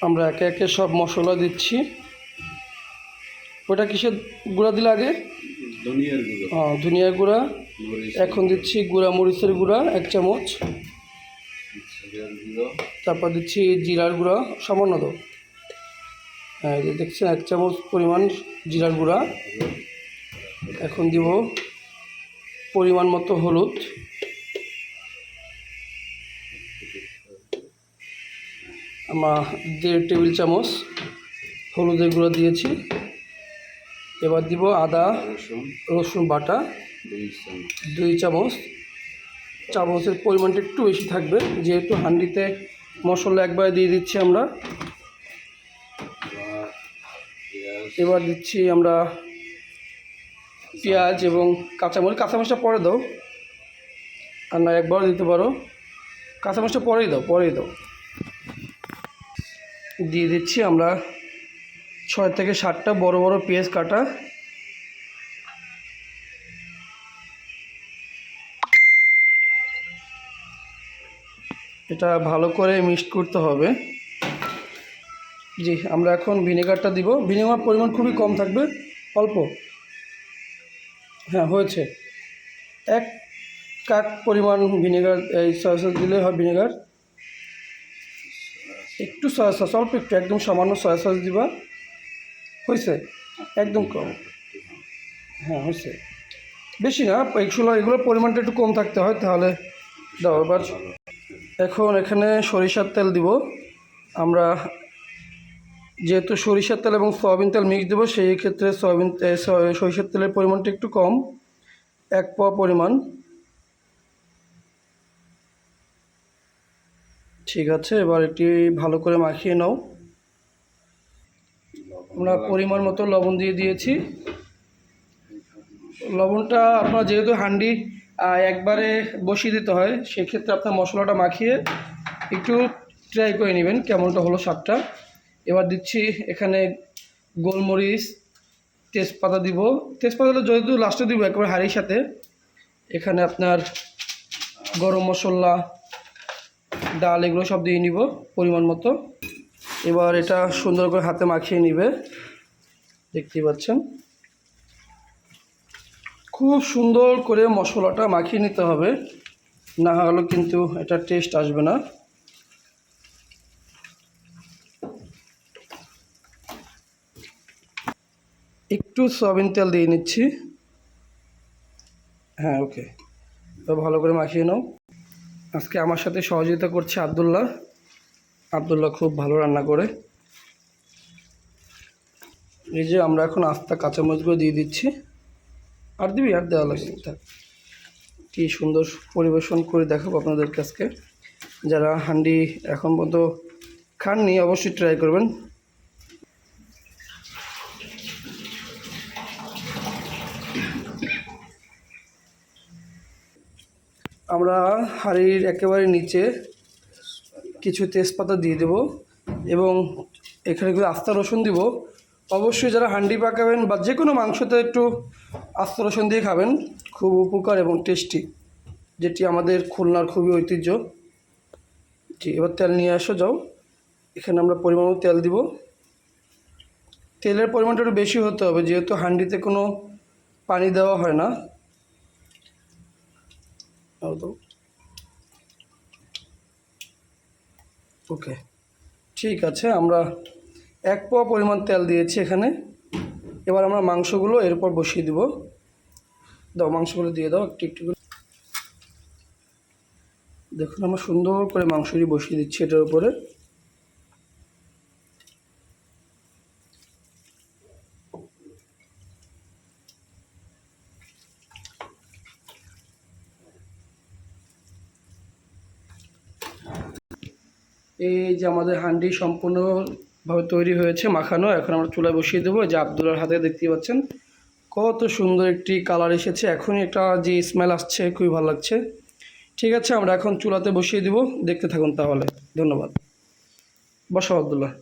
আমরা একে একে সব মশলা দিচ্ছি। ওটা কিসের গুঁড়া দিলে আগে? ধনিয়ার গুঁড়া। এখন দিচ্ছি গুঁড়া মরিচের গুঁড়া 1 চামচ। তারপর দিচ্ছি জিরার গুঁড়া সামান্য দাও। হ্যাঁ, এই যে দেখছেন 1 চামচ পরিমাণ জিরার গুঁড়া। এখন দিব পরিমাণ মতো হলুদ। আমরা 1.5 টেবিল চামচ হলুদের গুঁড়া দিয়েছি। এবার দিব আদা রসুন বাটা 2 চামচ। চামচের পরিমাণটা একটু বেশি থাকবে, যেহেতু হাঁড়িতে মশলা একবারে দিয়ে দিচ্ছি আমরা। এবার দিচ্ছি আমরা পেঁয়াজ এবং কাঁচামরিচটা পরে দাও, আর না একবার দিতে পারো। কাঁচামরিচটা পরেই দাও। দিয়ে দিচ্ছি আমরা 6 থেকে 7টা বড় বড় পেঁয়াজ কাটা। এটা ভালো করে মিক্সড করতে হবে। জি, আমরা এখন ভিনেগারটা দিব। ভিনেগার পরিমাণ খুবই কম থাকবে, অল্প। হ্যাঁ, হয়েছে। 1 কাপ পরিমাণ ভিনেগার, এই সয়া সস দিলে হয়। ভিনেগার একটু, সয়া সস অল্প একটু, একদম সামান্য সয়া সস দিবা। হয়েছে, একদম কম। হ্যাঁ, হয়েছে, বেশি না। এগুলোর পরিমাণটা একটু কম থাকতে হয়, তাহলে দাও। এবার এখন এখানে সরিষার তেল দিব আমরা। যেহেতু সরিষার তেল এবং সয়াবিন তেল মিক্স দেবো, সেই ক্ষেত্রে সরিষার তেলের পরিমাণটা একটু কম, 1 পোয়া পরিমাণ। ঠিক আছে, এবার এটি ভালো করে মাখিয়ে নাও। আমরা পরিমাণ মতো লবণ দিয়ে দিয়েছি। লবণটা আপনার যেহেতু হাঁড়ি একবারে বসিয়ে দিতে হয়, সেক্ষেত্রে আপনার মশলাটা মাখিয়ে একটু ট্রাই করে নেবেন কেমনটা হলো স্বাদটা। এবার দিচ্ছি এখানে গোলমরিচ, তেজপাতা দিব। তেজপাতাটা যেহেতু লাস্টে দিব একবারে হাঁড়ির সাথে। এখানে আপনার গরম মশলা, ডাল, এগুলো সব দিয়ে নিব পরিমাণ মতো। এবার এটা সুন্দর করে হাতে মাখিয়ে নিবে। দেখতেই পাচ্ছেন, খুব সুন্দর করে মশলাটা মাখিয়ে নিতে হবে, না হলে কিন্তু এটা টেস্ট আসবে না। একটু সয়াবিন তেল দিয়ে নিচ্ছি। হ্যাঁ, ওকে, তো ভালো করে মাখিয়ে নাও। আজকে আমার সাথে সহযোগিতা করছে আবদুল্লাহ খুব ভালো রান্না করে। এই যে আমরা এখন আস্তা কাঁচামরিচগুলো দিয়ে দিচ্ছি। আর দিবি? আর দেওয়া লাগছে। কি সুন্দর পরিবেশন করে দেখাবো আপনাদের কাছে। যারা হাঁড়ি এখন পর্যন্ত খাননি, অবশ্যই ট্রাই করবেন। আমরা হাঁড়ির একেবারে নিচে কিছু তেজপাতা দিয়ে দেব এবং এখানে আস্তা রসুন দিব। অবশ্যই যারা হাঁড়ি পাকাবেন বা যে কোনো মাংসতে একটু আস্তা রসুন দিয়ে খাবেন, খুব উপকার এবং টেস্টি, যেটি আমাদের খুলনার খুবই ঐতিহ্য। জি, এবার তেল নিয়ে আসো, যাও। এখানে আমরা পরিমাণ মতো তেল দিব। তেলের পরিমাণটা একটু বেশি হতে হবে, যেহেতু হাঁড়িতে কোনো পানি দেওয়া হয় না। ওকে, ঠিক আছে। আমরা 1 পোয়া পরিমাণ তেল দিয়েছি এখানে। এবার আমরা মাংসগুলো এরপর বসিয়ে দিব। দাও, মাংসগুলো দিয়ে দাও একটু একটু করে। দেখুন, আমরা সুন্দর করে মাংসটি বসিয়ে দিচ্ছি এটার উপরে। এই যে আমাদের হাঁড়ি সম্পূর্ণভাবে তৈরি হয়েছে, মাখানো। এখন আমরা চুলায় বসিয়ে দেবো। যে আবদুল্লার হাতে দেখতে পাচ্ছেন কত সুন্দর একটি কালার এসেছে। এখনই একটা যে স্মেল আসছে, খুবই ভালো লাগছে। ঠিক আছে, আমরা এখন চুলাতে বসিয়ে দিব। দেখতে থাকুন তাহলে। ধন্যবাদ। বসো আবদুল্লাহ।